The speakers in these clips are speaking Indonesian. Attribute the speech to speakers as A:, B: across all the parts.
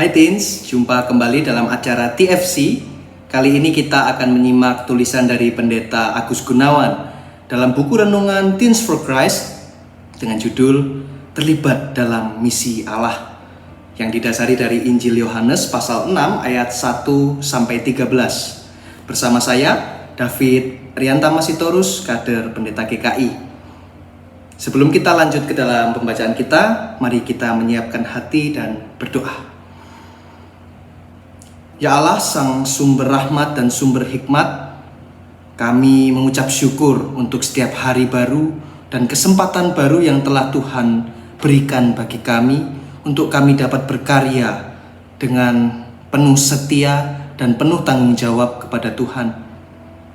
A: Hai Teens, jumpa kembali dalam acara TFC. Kali ini kita akan menyimak tulisan dari Pendeta Agus Gunawan dalam buku renungan Teens for Christ dengan judul Terlibat dalam Misi Allah, yang didasari dari Injil Yohanes pasal 6 ayat 1-13. Bersama saya, David Riantama Sitorus, kader Pendeta GKI. Sebelum kita lanjut ke dalam pembacaan kita, mari kita menyiapkan hati dan berdoa. Ya Allah, Sang Sumber Rahmat dan Sumber Hikmat, kami mengucap syukur untuk setiap hari baru dan kesempatan baru yang telah Tuhan berikan bagi kami untuk kami dapat berkarya dengan penuh setia dan penuh tanggung jawab kepada Tuhan.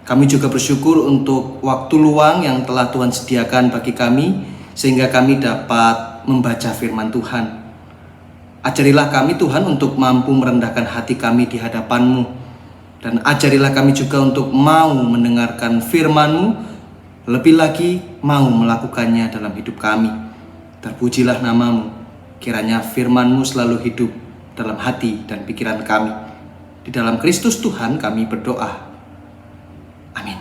A: Kami juga bersyukur untuk waktu luang yang telah Tuhan sediakan bagi kami sehingga kami dapat membaca firman Tuhan. Ajarilah kami Tuhan untuk mampu merendahkan hati kami di hadapan-Mu. Dan ajarilah kami juga untuk mau mendengarkan firman-Mu, lebih lagi mau melakukannya dalam hidup kami. Terpujilah nama-Mu, kiranya firman-Mu selalu hidup dalam hati dan pikiran kami. Di dalam Kristus Tuhan kami berdoa. Amin.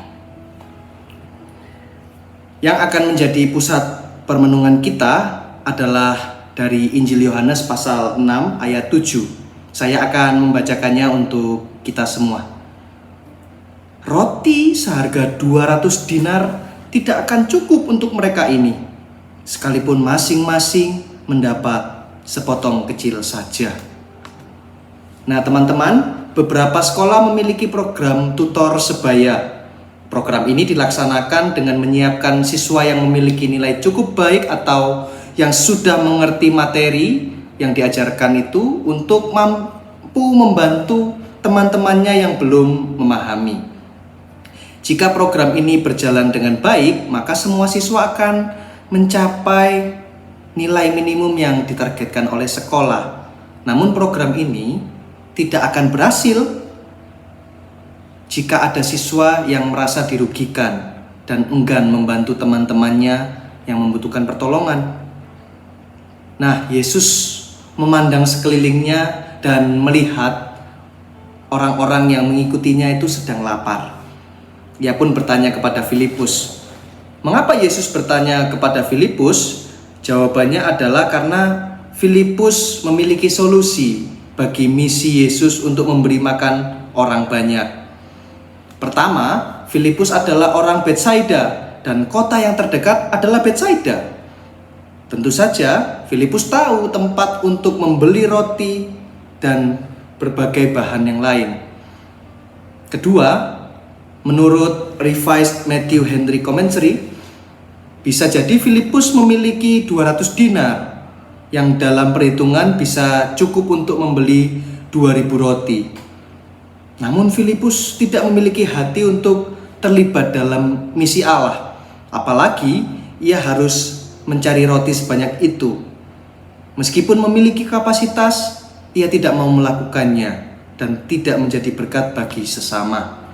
A: Yang akan menjadi pusat permenungan kita adalah dari Injil Yohanes pasal 6 ayat 7. Saya akan membacakannya untuk kita semua. Roti seharga 200 dinar tidak akan cukup untuk mereka ini, sekalipun masing-masing mendapat sepotong kecil saja. Nah teman-teman, beberapa sekolah memiliki program tutor sebaya. Program ini dilaksanakan dengan menyiapkan siswa yang memiliki nilai cukup baik atau yang sudah mengerti materi yang diajarkan itu untuk mampu membantu teman-temannya yang belum memahami. Jika program ini berjalan dengan baik, maka semua siswa akan mencapai nilai minimum yang ditargetkan oleh sekolah. Namun program ini tidak akan berhasil jika ada siswa yang merasa dirugikan dan enggan membantu teman-temannya yang membutuhkan pertolongan. Nah, Yesus memandang sekelilingnya dan melihat orang-orang yang mengikutinya itu sedang lapar. Ia pun bertanya kepada Filipus. Mengapa Yesus bertanya kepada Filipus? Jawabannya adalah karena Filipus memiliki solusi bagi misi Yesus untuk memberi makan orang banyak. Pertama, Filipus adalah orang Betsaida dan kota yang terdekat adalah Betsaida. Tentu saja Filipus tahu tempat untuk membeli roti dan berbagai bahan yang lain. Kedua, menurut Revised Matthew Henry Commentary, bisa jadi Filipus memiliki 200 dinar yang dalam perhitungan bisa cukup untuk membeli 2000 roti. Namun Filipus tidak memiliki hati untuk terlibat dalam misi Allah, apalagi ia harus mencari roti sebanyak itu. Meskipun memiliki kapasitas, ia tidak mau melakukannya dan tidak menjadi berkat bagi sesama.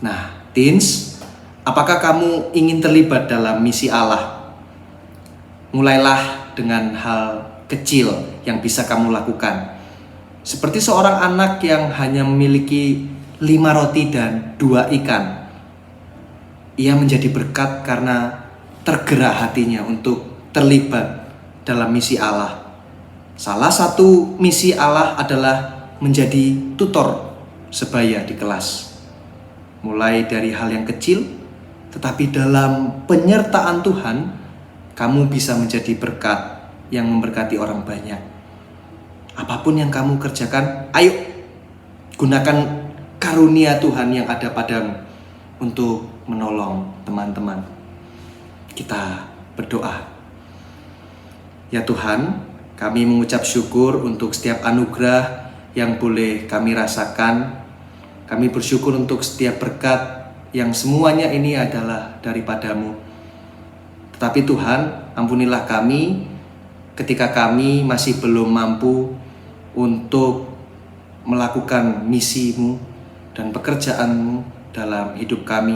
A: Nah, teens, apakah kamu ingin terlibat dalam misi Allah? Mulailah dengan hal kecil yang bisa kamu lakukan. Seperti seorang anak yang hanya memiliki 5 roti dan 2 ikan. Ia menjadi berkat karena tergerak hatinya untuk terlibat dalam misi Allah. Salah satu misi Allah adalah menjadi tutor sebaya di kelas. Mulai dari hal yang kecil, tetapi dalam penyertaan Tuhan, kamu bisa menjadi berkat yang memberkati orang banyak. Apapun yang kamu kerjakan, ayo gunakan karunia Tuhan yang ada padamu untuk menolong teman-teman. Kita berdoa. Ya Tuhan, kami mengucap syukur untuk setiap anugerah yang boleh kami rasakan. Kami bersyukur untuk setiap berkat yang semuanya ini adalah daripada-Mu. Tetapi Tuhan, ampunilah kami ketika kami masih belum mampu untuk melakukan misi-Mu dan pekerjaan-Mu dalam hidup kami.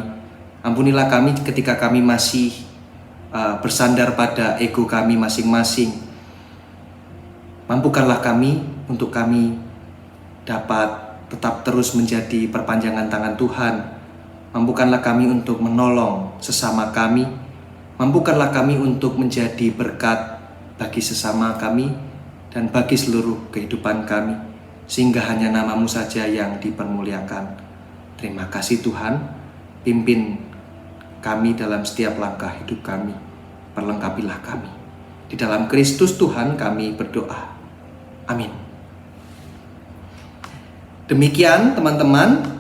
A: Ampunilah kami ketika kami masih bersandar pada ego kami masing-masing. Mampukanlah kami untuk kami dapat tetap terus menjadi perpanjangan tangan Tuhan. Mampukanlah kami untuk menolong sesama kami. Mampukanlah kami untuk menjadi berkat bagi sesama kami dan bagi seluruh kehidupan kami, sehingga hanya nama-Mu saja yang dipermuliakan. Terima kasih Tuhan, pimpin kami dalam setiap langkah hidup kami. Perlengkapilah kami. Di dalam Kristus Tuhan kami berdoa. Amin. Demikian teman-teman,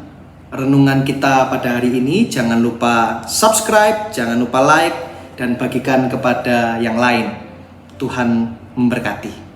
A: renungan kita pada hari ini. Jangan lupa subscribe, jangan lupa like, dan bagikan kepada yang lain. Tuhan memberkati.